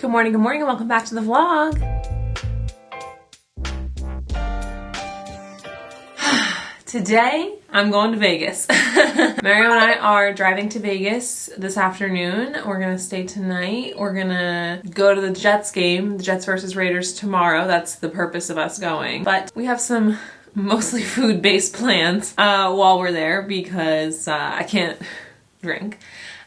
Good morning, and welcome back to the vlog. Today, I'm going to Vegas. Mario and I are driving to Vegas this afternoon. We're gonna stay tonight. We're gonna go to the Jets game, the Jets versus Raiders tomorrow. That's the purpose of us going. But we have some mostly food-based plans while we're there because I can't drink.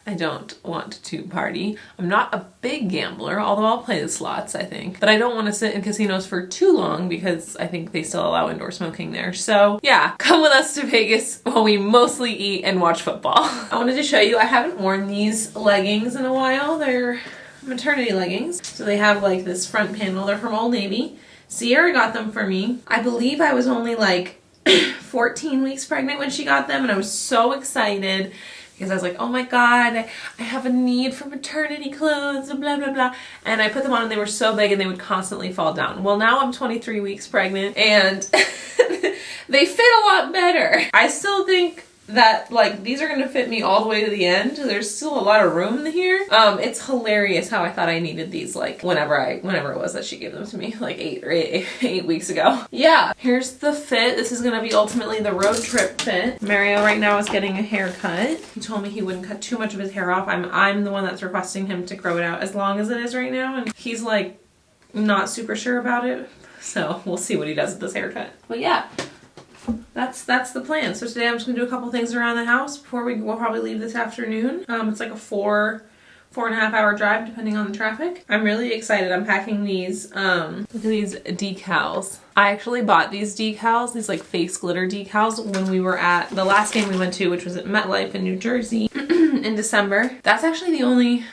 I don't want to party. I'm not a big gambler, although I'll play the slots, I think. But I don't want to sit in casinos for too long because I think they still allow indoor smoking there. So yeah, come with us to Vegas while we mostly eat and watch football. I wanted to show you, I haven't worn these leggings in a while. They're maternity leggings. So they have like this front panel. They're from Old Navy. Sierra got them for me. I believe I was only like 14 weeks pregnant when she got them, and I was so excited because I was like, oh my god, I have a need for maternity clothes and blah blah blah. And I put them on and they were so big and they would constantly fall down. Well, now I'm 23 weeks pregnant and they fit a lot better. I still think that like these are gonna fit me all the way to the end. There's still a lot of room here. It's hilarious how I thought I needed these like whenever it was that she gave them to me, like eight weeks ago. Yeah, here's the fit. This is gonna be ultimately the road trip fit. Mario right now is getting a haircut. He told me he wouldn't cut too much of his hair off. I'm the one that's requesting him to grow it out as long as it is right now, and he's like not super sure about it. So we'll see what he does with this haircut. But yeah. That's the plan. So today I'm just gonna do a couple things around the house before we'll probably leave this afternoon. It's like a four and a half hour drive depending on the traffic. I'm really excited. I'm packing these, look at these decals. I actually bought these decals, these like face glitter decals, when we were at the last game we went to, which was at MetLife in New Jersey in December. That's actually the only,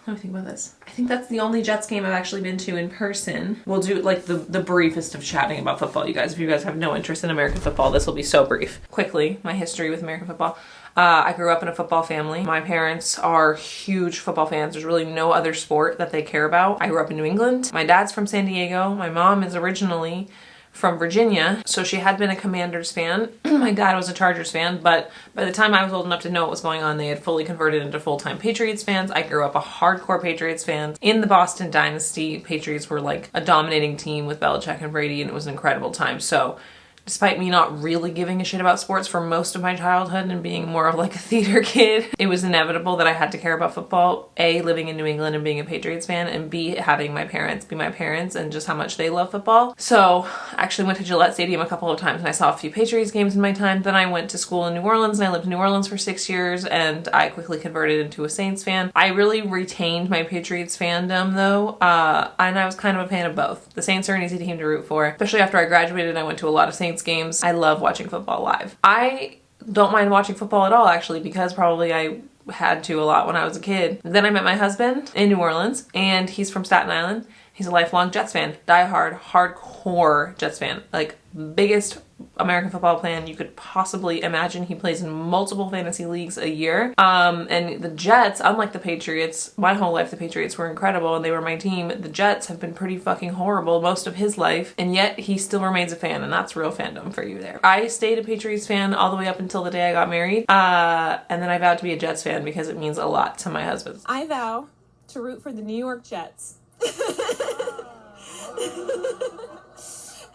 let me think about this. I think that's the only Jets game I've actually been to in person. We'll do like the briefest of chatting about football, you guys. If you guys have no interest in American football, this will be so brief. Quickly, my history with American football. I grew up in a football family. My parents are huge football fans. There's really no other sport that they care about. I grew up in New England. My dad's from San Diego. My mom is originally from Virginia, so she had been a Commanders fan. My dad was a Chargers fan, but by the time I was old enough to know what was going on, they had fully converted into full-time Patriots fans. I grew up a hardcore Patriots fan. In the Boston Dynasty, Patriots were like a dominating team with Belichick and Brady, and it was an incredible time. So despite me not really giving a shit about sports for most of my childhood and being more of like a theater kid, it was inevitable that I had to care about football. A, living in New England and being a Patriots fan, and B, having my parents be my parents and just how much they love football. So I actually went to Gillette Stadium a couple of times and I saw a few Patriots games in my time. Then I went to school in New Orleans and I lived in New Orleans for 6 years, and I quickly converted into a Saints fan. I really retained my Patriots fandom though, and I was kind of a fan of both. The Saints are an easy team to root for, especially after I graduated. I went to a lot of Saints games. I love watching football live. I don't mind watching football at all, actually, because probably I had to a lot when I was a kid. Then I met my husband in New Orleans, and he's from Staten Island. He's a lifelong Jets fan, diehard, hardcore Jets fan, like biggest American football fan you could possibly imagine. He plays in multiple fantasy leagues a year. And the Jets, unlike the Patriots, my whole life the Patriots were incredible and they were my team. The Jets have been pretty fucking horrible most of his life, and yet he still remains a fan, and that's real fandom for you there. I stayed a Patriots fan all the way up until the day I got married, and then I vowed to be a Jets fan because it means a lot to my husband. I vow to root for the New York Jets.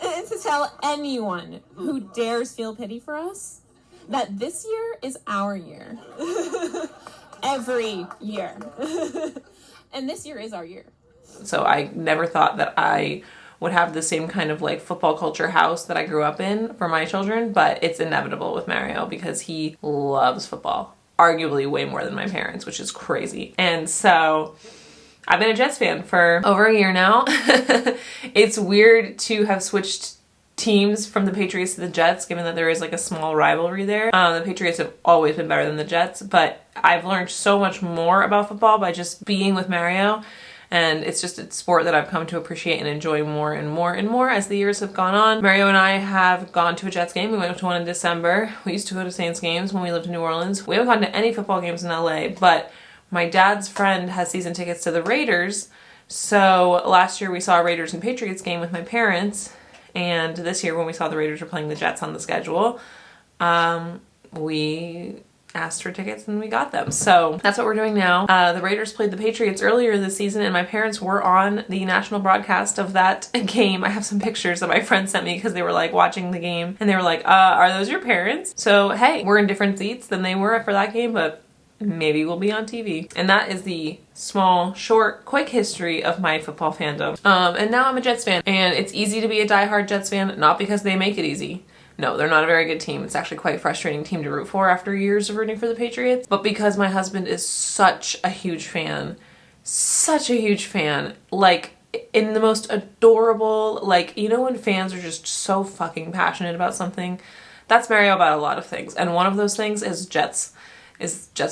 And to tell anyone who dares feel pity for us that this year is our year. Every year. And this year is our year. So I never thought that I would have the same kind of like football culture house that I grew up in for my children, but it's inevitable with Mario because he loves football. Arguably way more than my parents, which is crazy. And so I've been a Jets fan for over a year now. It's weird to have switched teams from the Patriots to the Jets, given that there is like a small rivalry there. The Patriots have always been better than the Jets, but I've learned so much more about football by just being with Mario, and it's just a sport that I've come to appreciate and enjoy more and more and more as the years have gone on. Mario and I have gone to a Jets game. We went to one in December. We used to go to Saints games when we lived in New Orleans. We haven't gone to any football games in LA, but my dad's friend has season tickets to the Raiders, so last year we saw a Raiders and Patriots game with my parents, and this year when we saw the Raiders were playing the Jets on the schedule, we asked for tickets and we got them. So that's what we're doing now. The Raiders played the Patriots earlier this season and my parents were on the national broadcast of that game. I have some pictures that my friends sent me because they were like watching the game and they were like, are those your parents? So hey, we're in different seats than they were for that game, but maybe we'll be on TV. And that is the small, short, quick history of my football fandom. And now I'm a Jets fan, and it's easy to be a diehard Jets fan, not because they make it easy. No, they're not a very good team. It's actually quite a frustrating team to root for after years of rooting for the Patriots. But because my husband is such a huge fan, like in the most adorable, like, you know when fans are just so fucking passionate about something? That's Mario about a lot of things. And one of those things is Jets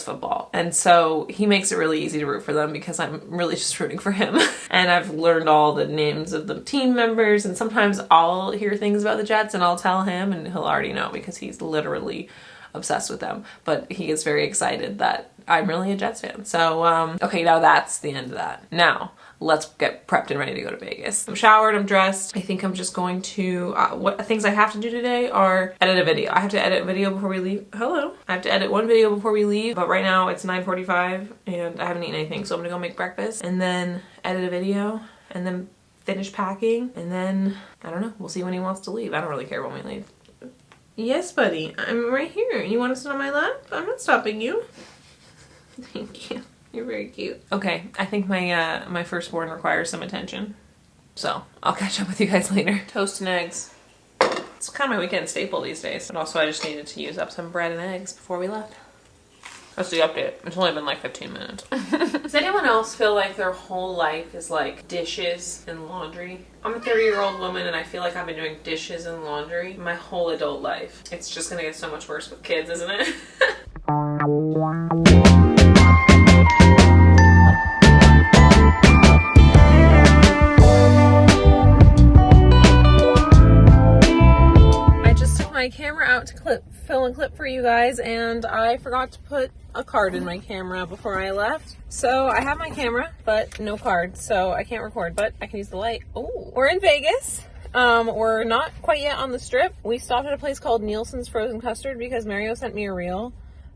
football. And so he makes it really easy to root for them because I'm really just rooting for him. And I've learned all the names of the team members, and sometimes I'll hear things about the Jets and I'll tell him and he'll already know because he's literally obsessed with them. But he is very excited that I'm really a Jets fan. So, okay, now that's the end of that. Now, let's get prepped and ready to go to Vegas. I'm showered, I'm dressed. I think I'm just going to, what things I have to do today are edit a video. I have to edit a video before we leave. Hello. I have to edit one video before we leave, but right now it's 9:45 and I haven't eaten anything. So I'm gonna go make breakfast and then edit a video and then finish packing. And then, I don't know, we'll see when he wants to leave. I don't really care when we leave. Yes, buddy, I'm right here. You want to sit on my lap? I'm not stopping you. Thank you. You're very cute. Okay, I think my firstborn requires some attention. So, I'll catch up with you guys later. Toast and eggs. It's kind of my weekend staple these days. But also I just needed to use up some bread and eggs before we left. That's the update. It's only been like 15 minutes. Does anyone else feel like their whole life is like dishes and laundry? I'm a 30-year-old woman and I feel like I've been doing dishes and laundry my whole adult life. It's just gonna get so much worse with kids, isn't it? My camera out to film a clip for you guys, and I forgot to put a card in my camera before I left. So I have my camera, but no card, so I can't record, but I can use the light. Oh, we're in Vegas. We're not quite yet on the Strip. We stopped at a place called Nielsen's Frozen Custard because Mario sent me a reel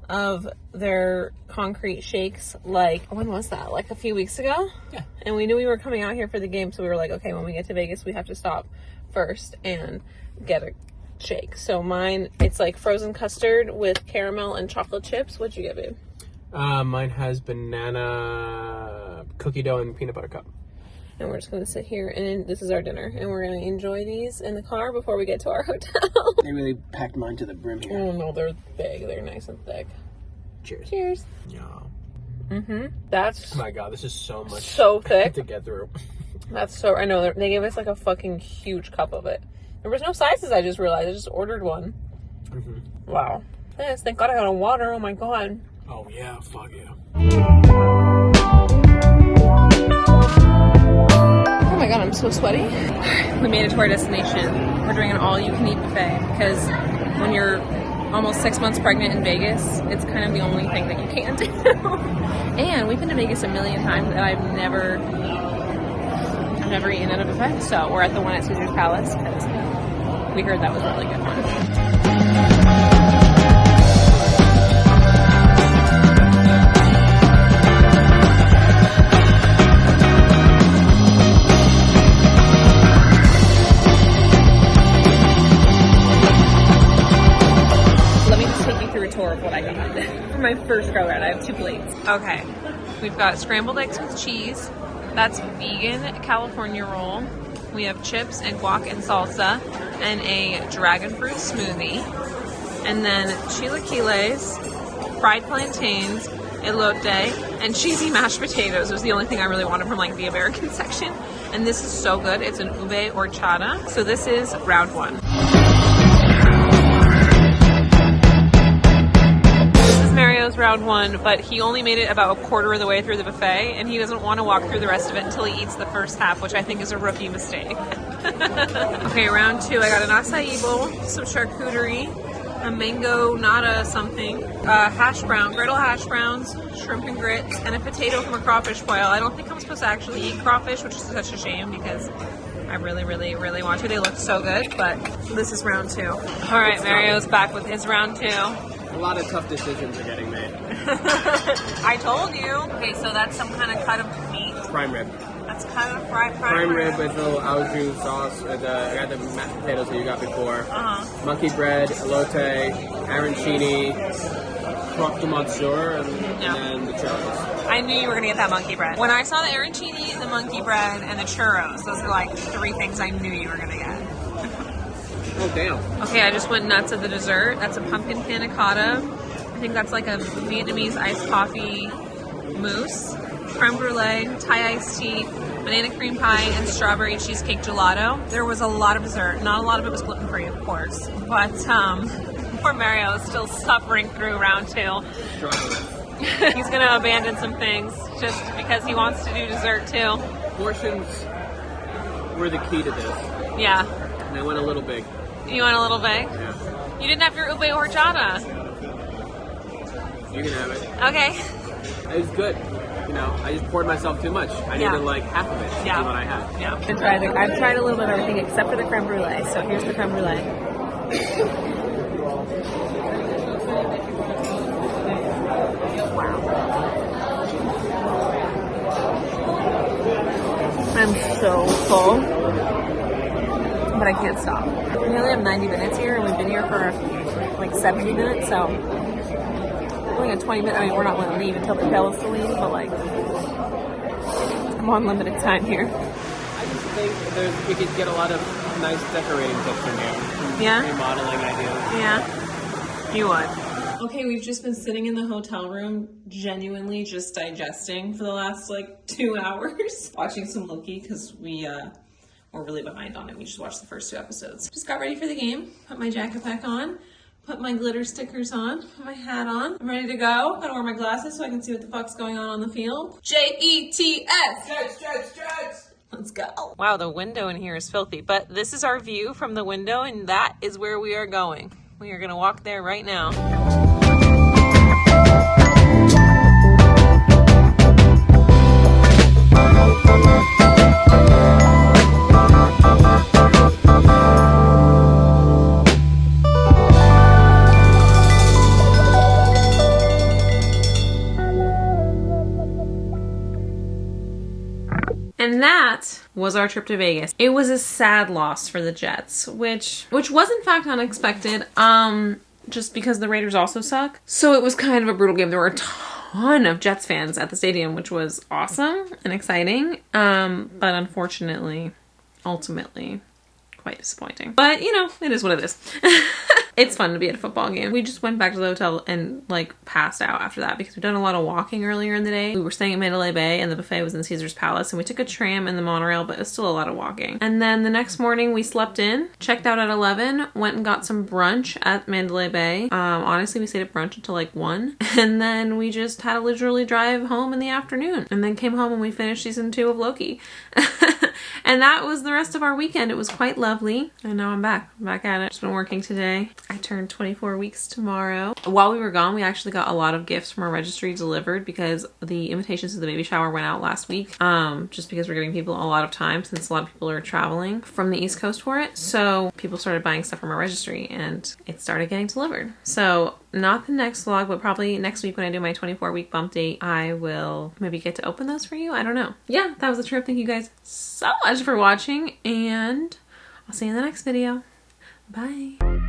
of their concrete shakes, like, when was that? Like a few weeks ago? Yeah. And we knew we were coming out here for the game, so we were like, okay, when we get to Vegas, we have to stop first and get a shake. So mine, it's like frozen custard with caramel and chocolate chips. What'd you get, babe? Mine has banana, cookie dough, and peanut butter cup. And we're just gonna sit here, and this is our dinner, and we're gonna enjoy these in the car before we get to our hotel. They really packed mine to the brim here. Oh no, they're big. They're nice and thick. Cheers. Cheers. Yeah. That's, oh my god, this is so much so thick to get through. That's so, I know, they gave us like a fucking huge cup of it. There was no sizes, I just realized. I just ordered one. Wow. Yes, thank God I got a water. Oh my god. Oh yeah, fuck yeah. Oh my god, I'm so sweaty. We made it to our destination. We're doing an all-you-can-eat buffet because when you're almost 6 months pregnant in Vegas, it's kind of the only thing that you can do. And we've been to Vegas a million times and I've never eaten at a buffet. So we're at the one at Caesar's Palace because we heard that was a really good one. Let me just take you through a tour of what I got for my first go round. I have 2 plates. Okay, we've got scrambled eggs with cheese. That's vegan California roll. We have chips and guac and salsa and a dragon fruit smoothie. And then chilaquiles, fried plantains, elote, and cheesy mashed potatoes was the only thing I really wanted from like the American section. And this is so good. It's an ube horchata. So this is round 1. Mario's round 1, but he only made it about a quarter of the way through the buffet, and he doesn't want to walk through the rest of it until he eats the first half, which I think is a rookie mistake. Okay, round 2, I got an acai bowl, some charcuterie, a mango nata something, griddle hash browns, shrimp and grits, and a potato from a crawfish boil. I don't think I'm supposed to actually eat crawfish, which is such a shame because I really, really, really want to. They look so good, but this is round 2. All right, Mario's back with his round 2. A lot of tough decisions are getting made. I told you. Okay, so that's some kind of cut of meat. Prime rib. That's kind of prime Rib with a little au jus sauce. With, I got the mashed potatoes that you got before. Monkey bread, elote, arancini, croque de monsieur, and then the churros. I knew you were going to get that monkey bread. When I saw the arancini, the monkey bread, and the churros, those are like 3 things I knew you were going to get. Oh, damn. Okay, I just went nuts at the dessert. That's a pumpkin panna cotta. I think that's like a Vietnamese iced coffee mousse. Creme brulee, Thai iced tea, banana cream pie, and strawberry cheesecake gelato. There was a lot of dessert. Not a lot of it was gluten-free, of course. But poor Mario is still suffering through round 2. He's going to abandon some things just because he wants to do dessert too. Portions were the key to this. Yeah. And I went a little big. You went a little big? Yeah. You didn't have your ube horchata. You can have it. Okay. It was good. You know, I just poured myself too much. I needed like half of it to see what I had. Yeah. I've tried a little bit of everything except for the creme brulee. So here's the creme brulee. Wow. I'm so full, but I can't stop. We only have 90 minutes here, and we've been here for like 70 minutes, so only got 20 minutes. I mean, we're not going to leave until they tell us to leave, but like, I'm on limited time here. I just think we could get a lot of nice decorating tips from you. Yeah? Remodeling ideas. Yeah, you would. Okay, we've just been sitting in the hotel room, genuinely just digesting for the last like 2 hours, watching some Loki because we're really behind on it. We just watched the first 2 episodes. Just got ready for the game, put my jacket back on, put my glitter stickers on, put my hat on. I'm ready to go. Gotta wear my glasses so I can see what the fuck's going on the field. Jets! Jets! Let's go. Wow, the window in here is filthy, but this is our view from the window, and that is where we are going. We are gonna walk there right now. And that was our trip to Vegas. It was a sad loss for the Jets, which was in fact unexpected, just because the Raiders also suck. So it was kind of a brutal game. There were a ton of Jets fans at the stadium, which was awesome and exciting, but unfortunately, ultimately, quite disappointing. But, you know, it is what it is. It's fun to be at a football game. We just went back to the hotel and like passed out after that because we've done a lot of walking earlier in the day. We were staying at Mandalay Bay and the buffet was in Caesar's Palace, and we took a tram and the monorail, but it was still a lot of walking. And then the next morning we slept in, checked out at 11, went and got some brunch at Mandalay Bay. Honestly, we stayed at brunch until like 1, and then we just had to literally drive home in the afternoon, and then came home and we finished season 2 of Loki. And that was the rest of our weekend. It was quite lovely. And now I'm back at it. Just been working today. I turned 24 weeks tomorrow. While we were gone, we actually got a lot of gifts from our registry delivered because the invitations to the baby shower went out last week. Just because we're giving people a lot of time since a lot of people are traveling from the East Coast for it. So people started buying stuff from our registry and it started getting delivered. So not the next vlog, but probably next week when I do my 24-week bump date, I will maybe get to open those for you. I don't know. Yeah, that was the trip. Thank you guys so much for watching, and I'll see you in the next video. Bye.